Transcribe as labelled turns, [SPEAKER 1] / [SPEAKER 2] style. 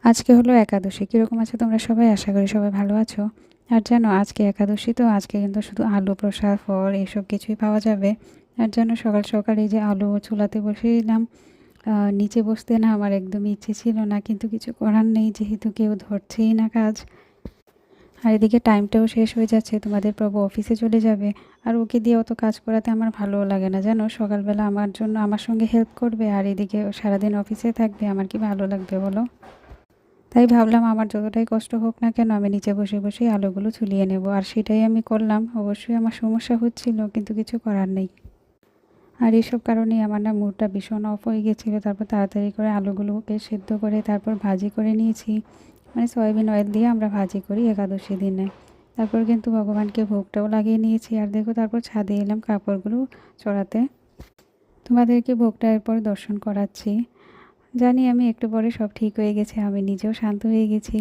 [SPEAKER 1] আজকে হলো একাদশী। কীরকম আছো তোমরা সবাই? আশা করি সবাই ভালো আছো। আর জানো আজকে একাদশী, তো আজকে কিন্তু শুধু আলু, প্রসাদ, ফল এসব কিছুই পাওয়া যাবে। আর জানো সকাল সকাল এই যে আলু চুলাতে বসিয়ে দিলাম। নিচে বসতে না আমার একদমই ইচ্ছে ছিল না, কিন্তু কিছু করার নেই, যেহেতু কেউ ধরছেই না কাজ। আর এদিকে টাইমটাও শেষ হয়ে যাচ্ছে, তোমাদের প্রভু অফিসে চলে যাবে। আর ওকে দিয়ে অত কাজ করাতে আমার ভালোও লাগে না, জানো। সকালবেলা আমার জন্য আমার সঙ্গে হেল্প করবে, আর এদিকে ও সারাদিন অফিসে থাকবে, আমার কি ভালো লাগবে বলো? তাই ভাবলাম আমার যতটাই কষ্ট হোক না কেন আমি নিচে বসে বসেই আলুগুলো ছুলিয়ে নেব, আর সেটাই আমি করলাম। অবশ্যই আমার সমস্যা হচ্ছিল, কিন্তু কিছু করার নেই। আর এইসব কারণেই আমার না মুডটা ভীষণ অফ হয়ে গেছিলো। তারপর তাড়াতাড়ি করে আলুগুলোকে সেদ্ধ করে তারপর ভাজি করে নিয়েছি। মানে সয়াবিন অয়েল দিয়ে আমরা ভাজি করি একাদশী দিনে। তারপর কিন্তু ভগবানকে ভোগটাও লাগিয়ে নিয়েছি। আর দেখো তারপর ছাদে এলাম কাপড়গুলো চড়াতে। তোমাদেরকে ভোগটা এরপর দর্শন করাচ্ছি। জানি আমি একটু পরে সব ঠিক হয়ে গেছে, আমি নিজেও শান্ত হয়ে গেছি।